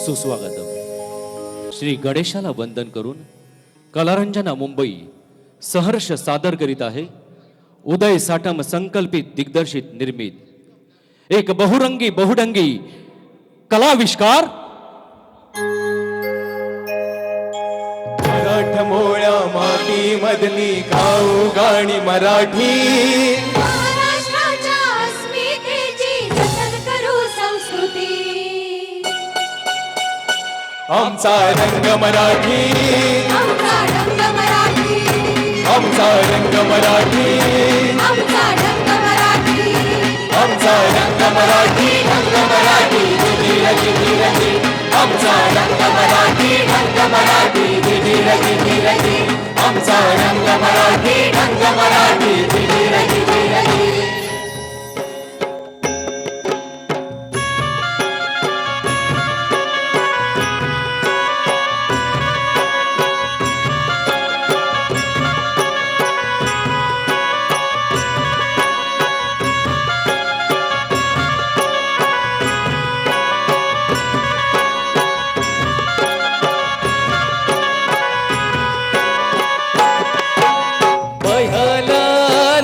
सुस्वागतम. श्री गणेशाला वंदन करून कलारंजना मुंबई सहर्ष सादर करीत आहे उदय साटम संकल्पित दिग्दर्शित निर्मित एक बहुरंगी बहुडंगी कलाविष्कार मराठमोळ्या माती मधली गाऊ गाणी मराठी महाराष्ट्राच्या अस्मितेची जतन करू संस्कृती. आमचा रंग मराठी आमचा रंग मराठी आमचा रंग मराठी आमचा रंग मराठी आमचा रंग मराठी रंग मराठी धीर धीर आमचा रंग मराठी रंग मराठी धीर धीर आमचा रंग मराठी रंग मराठी धीर धीर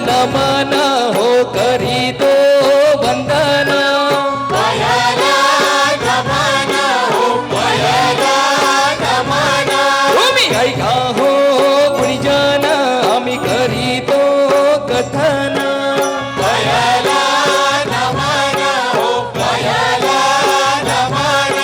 नमन हो करी तो वंदन पयला नमन हो पयला नमन तुम्ही ऐका हो गुणीजन आम्ही करी तो कथन पयला नमन हो पयला नमन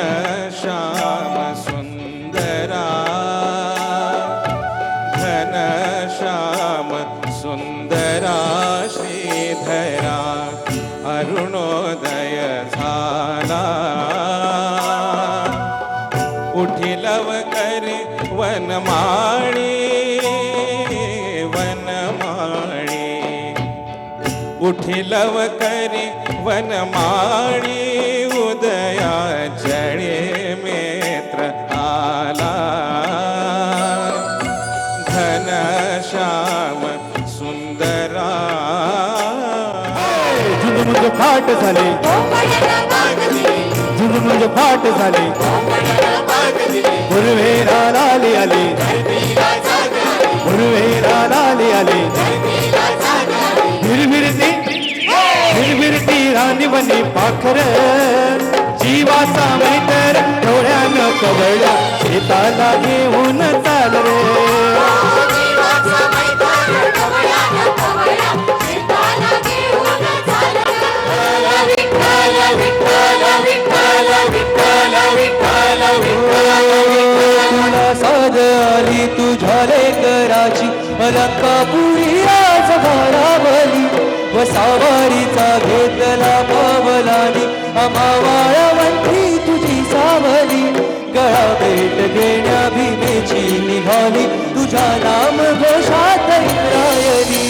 घनश्याम सुंदरा घनश्याम सुंदरा श्रीधरा अरुणोदय झाला उठिलव करी वनमाळी वनमाळी उठिलव करी वनमाळी उदया जळे मित्र आला घनश्याम सुंदरा झुंजमुंज फाट झाले झुंजमुंज फाट झाले गुरुवेरा लाली आली गुरुवेरा लाली आली फिरफिरती राणी बनी पाखर जीवाचा मैतर डोळ्यानं कवळला शेताला घेऊन चाल रे तुला साध आली तुझ्या लेकराची अलंकापुरी आज भारावली वसावारीचा घेतला पावलानी अमावाळवंती तुझी सावली गळा भेट घेण्या भीमेची निघाली तुझ्या नाम घोषात इंद्रायणी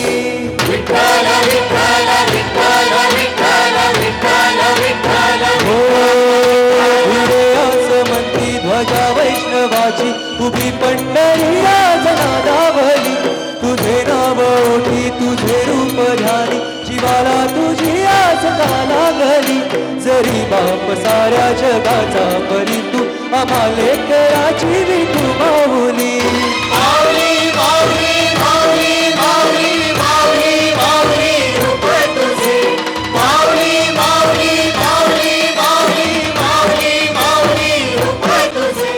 विठ्ठल विठ्ठल विठ्ठल विठ्ठल विठ्ठल विठ्ठल हो भिडे आसमंती ध्वजा वैष्णवाची उभी पंढरी आज नादावली तुझे नाव ओठी तुझे रूप ध्यानी जीवाला तुझी आज का लागली जरी बाप साऱ्या जगाचा परी तू आम्हा लेकराची विठू माऊली माऊली माऊली माऊली माऊली माऊली माऊली रूप तुझे माऊली माऊली माऊली माऊली माऊली माऊली रूप तुझे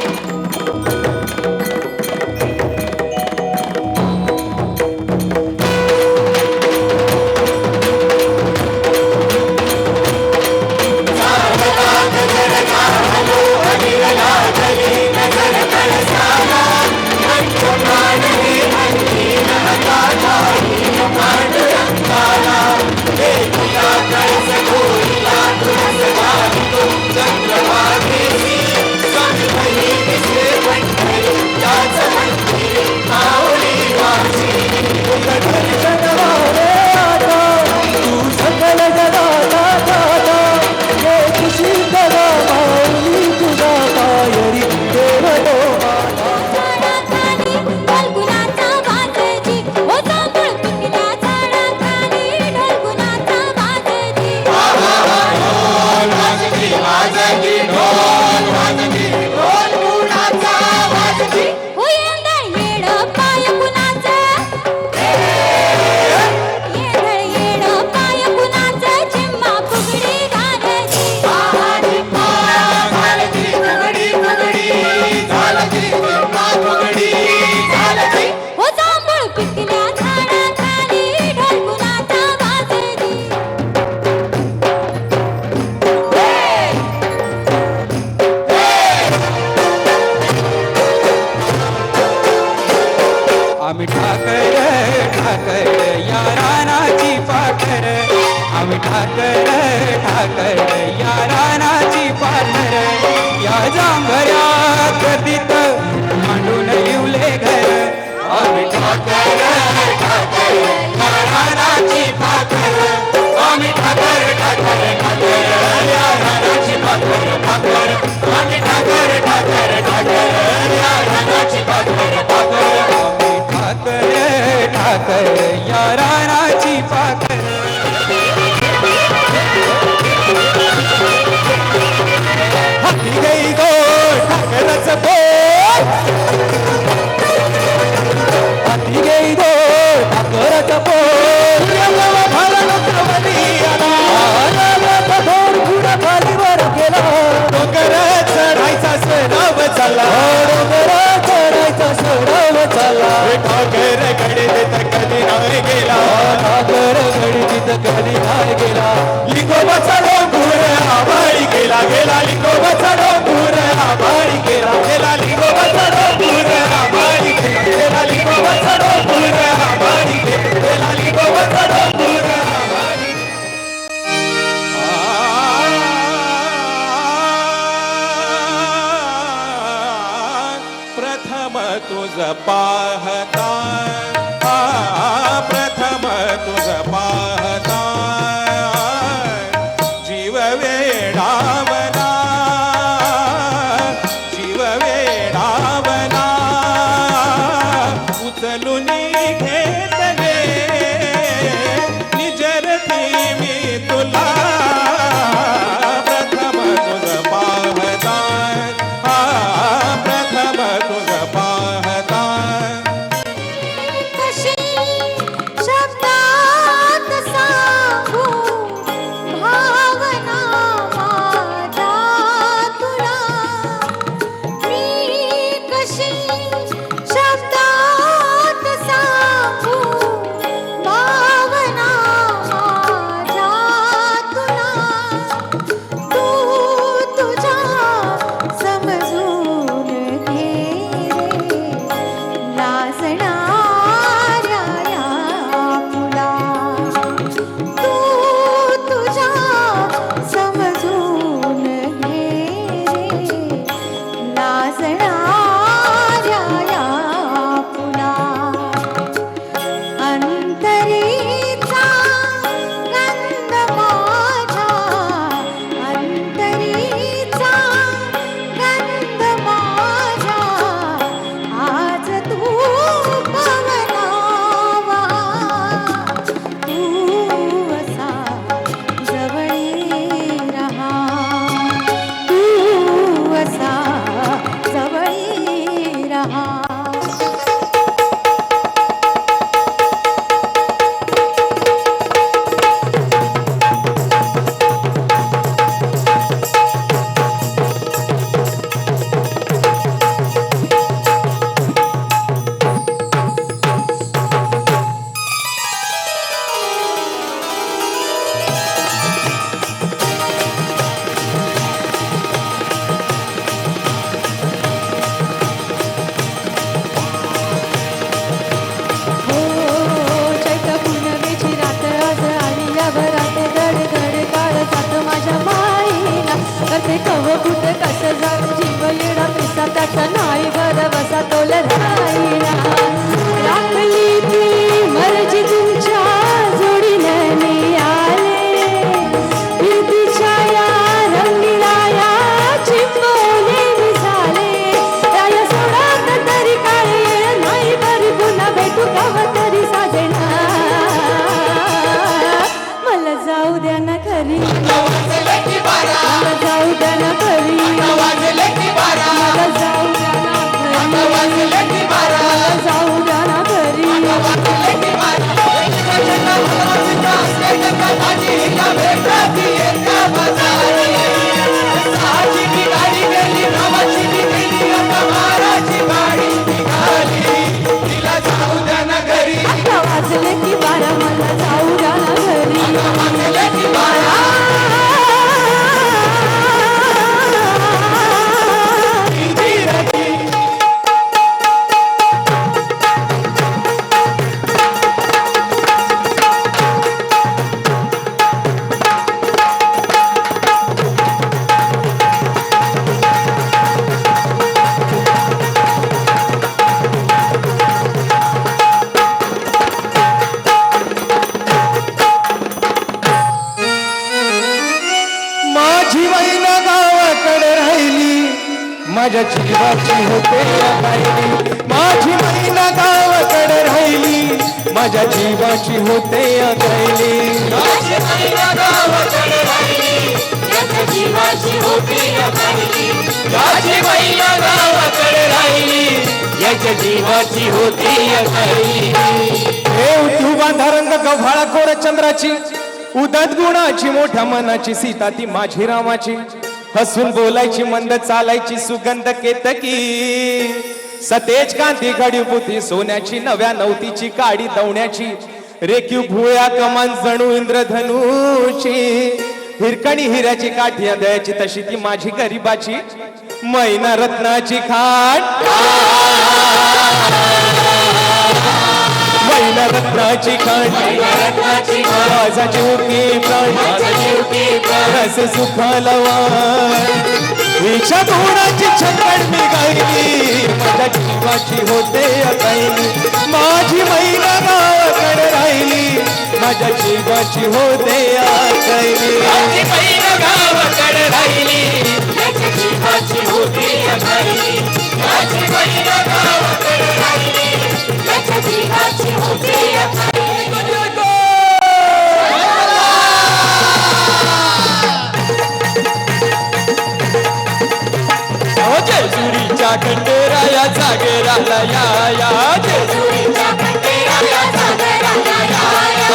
ठाकर या रानाची पाखर आम्ही ठाकर या रानाची पाखर या जांभऱ्या गर्दीत मांडून येऊले घर आम्ही ठाकर या रानाची पाखर आम्ही ठाकर या रानाची पाखर आम्ही ठाकर या रानाची पाखर आम्ही ठाकर या रानाची पाखर हाती गई गो ठाकरच बोल हाती गई गो ठाकरच बोल पुढा खालीवर गेला डोंगर चढायचा सराव चालला डोंगर चढायचा सराव चालला ठाकर गडीत कधी नाही गेला ठाकर गडीत कधी नाही गेला लिंगोबाचा डोंगर आभाळी गेला लिंगोबाचा डोंगर आभाळी गेला लिंगोबाचा डोंगर आभाळी गेला लिंगोबाचा डोंगर आभाळी गेला लिंगोबाचा डोंगर प्रथम तुझ पाहता प्रथम तुझ पाहता जीव वेडावला उचलून घेतले निजरती मी तुला प्रथम तुझ पाहता प्रथम तुझ पाहता कशी शब्दात सांगू भावना माझ्या तुला मी कशी शब्दात सांगू भावना माझ्या तुला तू तुझ्या समजून घे लाजणाऱ्या या फुला तू तुझ्या समजून घे लाजणाऱ्या या फुला अंतरीचा गंध माझ्या अंतरीचा गंध माझ्या आज तू पवनावा तू असा जवळी रहा तू असा जवळी रहा चैत पुनवेची रात आज आली या भरात गड गड काळ जात माझ्या माईला करते कव कुठ कस जाऊ जीव येडा पिसा त्याचा नाही बर बसा तोल राहिला राखली ती मर्जी तुमच्या जोडीने मी आले फिरतीच्या या रंगीला या चिंबोले मी झाले या सोडात तरी काय येळ नाही बरी पुन्हा भेटू कवा तरी साजेना मला जाऊ द्या ना खरी मला जाऊ द्या ना खरी मला जाऊ द्या ना खरी मला जाऊ माझ्या जीवाची होते अकाईली माझी महिना गावाकडे राहिली माझ्या जीवाची होते अकाईली माझी महिना गावाकडे राहिली याच्या जीवाची होती अकाईली माझी महिना गावाकडे राहिली याच्या जीवाची होती अकाईली हे तू बांधारंग गव्हाळा कोर चंद्राची उदत गुणाची मोठ्या मनाची सीता ती माझी रामाची हसून बोलायची मंद चालायची सुगंध केतकी सतेज कांती घडीभूती सोन्याची नव्या नवतीची काडी दवण्याची रेखीव भुळ्या कमान जणू इंद्रधनुची हिरकणी हिऱ्याची काठी दयाची तशी ती माझी गरीबाची मैना रत्नाची खाट मैना रत्नाची खाट माझा जीवकी प्राण रस सुखाला हिच्या गुणाची छकड मी गायली माझ्या जीवाची होते अकाईली माझी मैना गावाकडे राहिली माझ्या जीवाची होते अकाईली माझी महिना गावाकडे राहिली याच्या जीवाची होती अकाईली माझी महिना गावाकडे राहिली याच्या जीवाची होती अकाईली जेजुरीच्या खंडेराया जागेराला या जेजुरीच्या खंडेराया जागराला या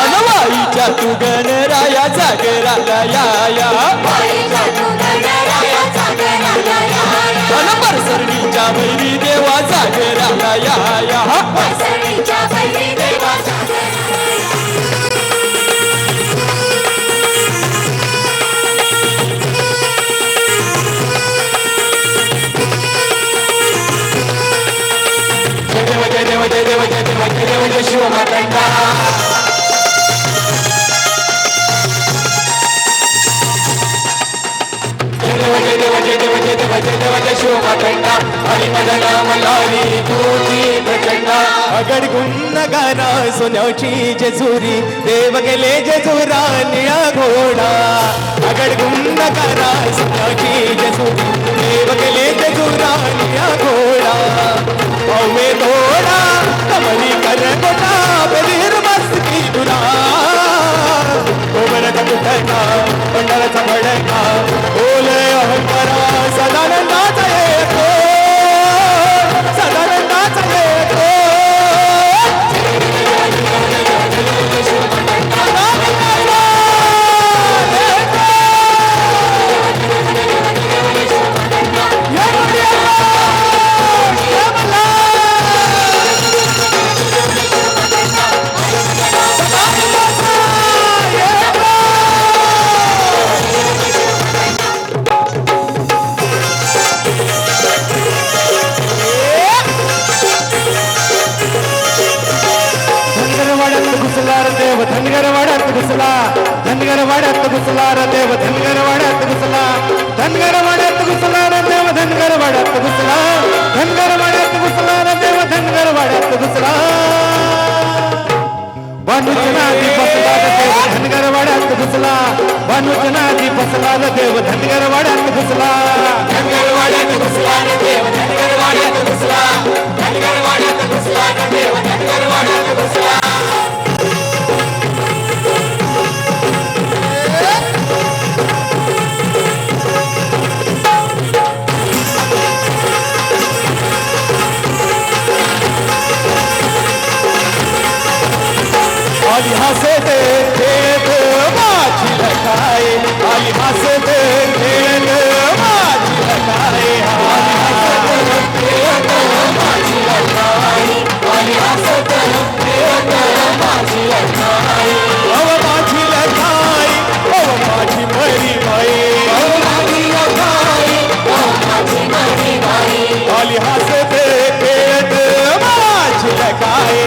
अनवाईच्या तू गणराया जागेराला या वाईच्या तू गणराया जागराला या अनपरसरणीच्या वैरी देवा जागेराला या वासळीच्या बैरी देवा जागराला जय देव जय देव जय देव जय देव जय देव जय शिव मातंगा जय देव जय देव जय देव जय देव जय देव जय शिव मातंगा हरी मदना मल्हारी तुझी प्रचंडा अगड गुण गाना सोन्याची जेजुरी देव गेले जेजुरा निळा घोडा अगड गुण गाना सोन्याची जेजुरी देव गेले जेजुरा निळा घोडा अवे थोडा कमली कर गोटा बलीर मस्ती तुला गोबरचा तुटका पंढराचा भडका ओले अहंकारा सदानंदाचा येतो सदानंदाचा येतो देव धनगर वाड्यात घुसला धनगर वाड्यात घुसला रे देव धनगर वाड्यात घुसला धनगर वाड्यात घुसला रे देव धनगर वाड्यात घुसला धनगर वाड्यात घुसला रे देव धनगर वाड्यात घुसला बानुचनादी बसला रे देव धनगर वाड्यात घुसला बानुचनादी बसला रे देव धनगर वाड्यात घुसला धनगर वाड्यात घुसला रे देव धनगर वाड्यात घुसला धनगर वाड्यात घुसला रे देव धनगर वाड्यात घुसला आली हसते खेळ माझी लखाई आली हसते खेळ माझी लखाई आली हसते खेळ माझी लखाई आली हसते खेळ माझी लखाई अव माझी लखाई अव माझी मरी बाई अव माझी लखाई अव माझी मरी बाई आली हसते खेळ माझी लखाई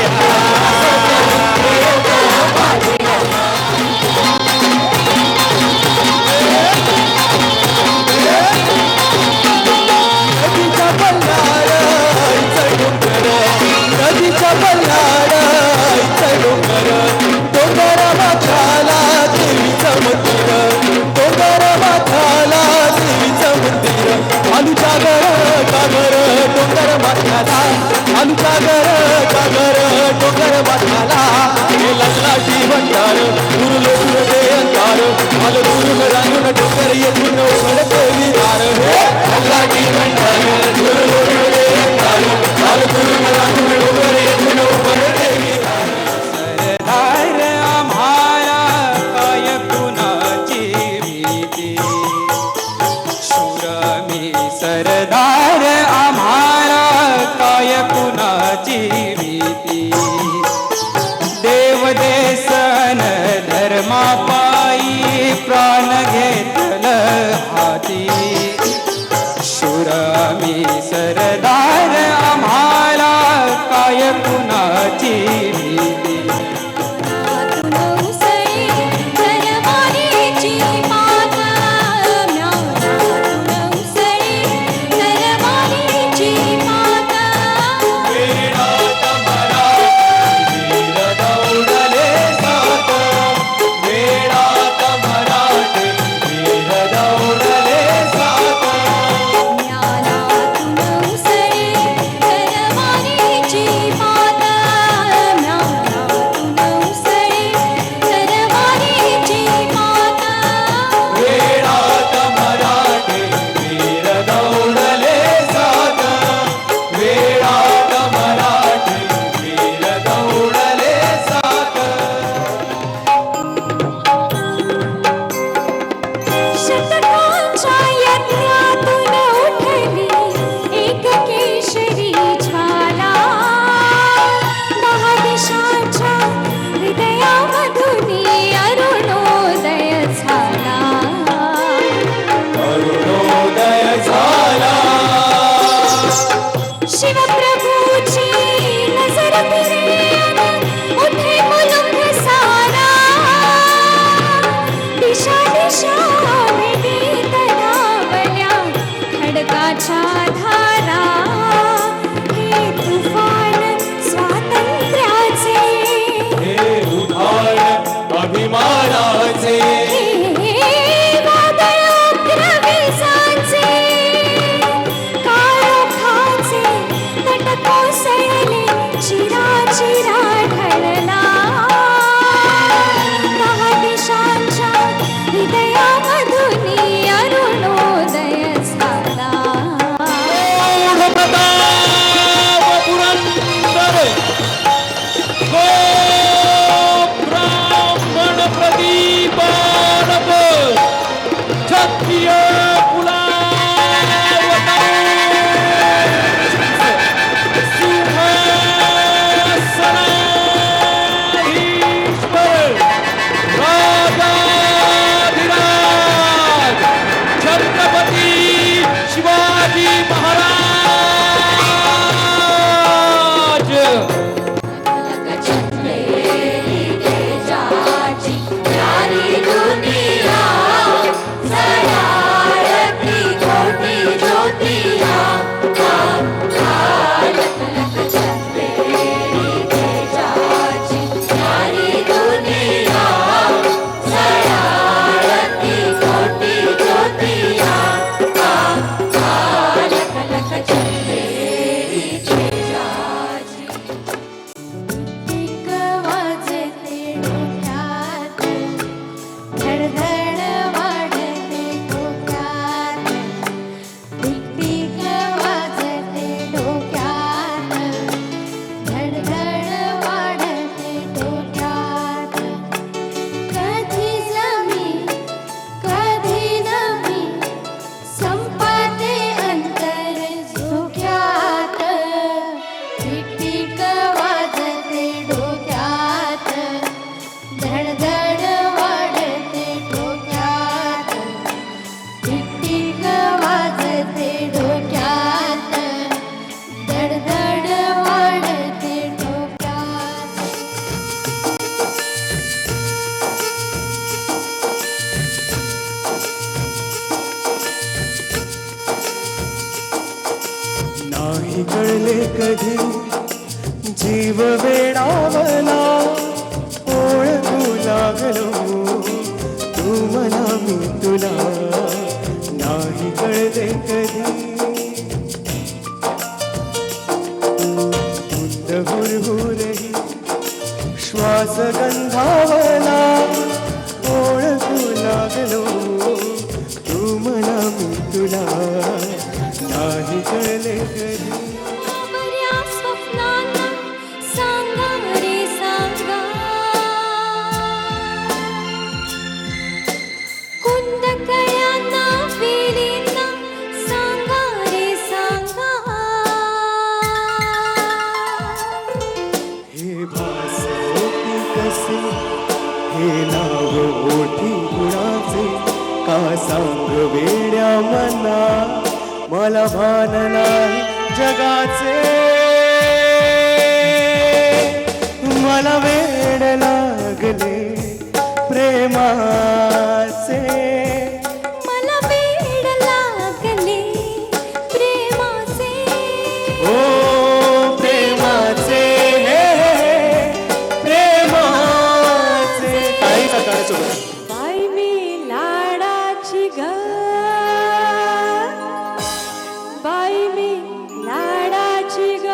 डोक्यात धडधड वाढते डोक्यात टिकटिक वाजते डोक्यात धडधड वाढते डोक्यात कधी जमी कधी नमी संपते अंतर झोक्यात टिकटिक वाजते डोक्यात धडधड वाढते डोक्यात टिकटिक वाजते डोक्यात धडधड वाढते डोक्यात नाही कळले कधी जीव वेडावला ओळखू लागलो तू मला मी तुला नाही कळले कधी मुंद हुरहुरही श्वास गंधावला ओळखू लागलो तू मला मी तुला नाही कळले कधी बऱ्या स्वप्नांना सांगा रे सांगा कुंद कळ्यांना वेलींना सांगा रे सांगा हे भास होती कसे हे नाव ओठी गुणाचे का सांग वेड्या मना मला भान नाही जगाचे मला वेड लागले प्रेमाचे मला वेड लागले प्रेमाचे ओ प्रेमाचे प्रेमाचे काही सकाळचं बाई मी लाडाची ग बाई मी लाडाची ग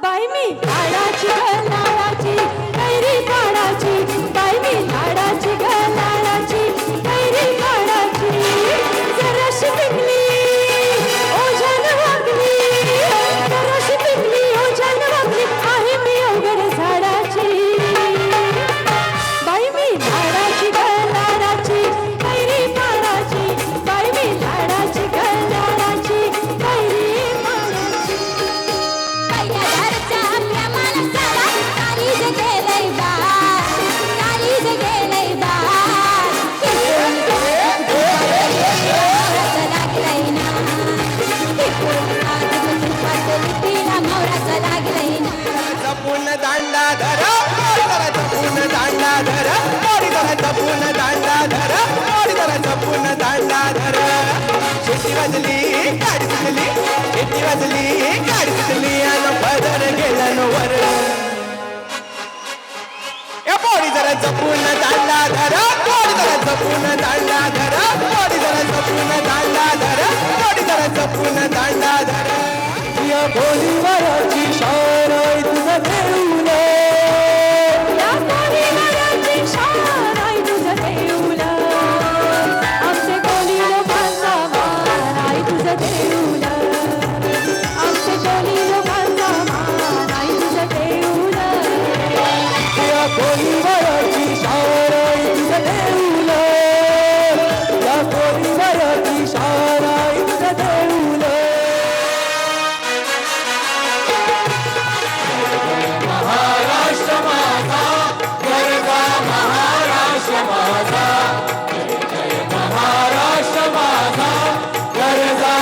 बाई मी लाडाची ग लाडाची कैरी पाडाची बाई मी लाडाची ग लाडाची कैरी पाडाची जराशी पिकली ओझान वागली जराशी पिकली ओझान वागली आहे मी अवघड झाडाची बाई मी लाडाची ग लाडाची कैरी पाडाची बाई मी लाडाची ग लाडाची कैरी पाडाची पहिल्या घरच्या आपल्या माणसाला काळीज गेलंय बा काळीज गेलंय बा लागलंय ना तिला मोराचं लागलंय ना जपून दांडा धरा जपून दांडा धरा जपून दांडा धरा जपून दांडा धरा शेती वाजली गाडी सुटली शेती वाजली गाडी सुटली आणि पदर गेला नो वर या पोरी जरा जपून दांडा धरा पोरी जरा जपून दांडा धरा पोरी जरा जपून दांडा धरा पोरी जरा जपून दांडा धरा या बोलीवरची शान आहे तुझं देऊला या कोळीवराची शान आहे तुझं देऊला आमचे कोळी लोकांचा मान आहे तुझं देऊला आमचे कोळी लोकांचा मान आहे तुझं देऊला या बोलीवरची शान आहे तुझं देऊला या बोलीवरची शान आहे तुझं देऊला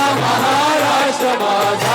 महाराष्ट्र माझा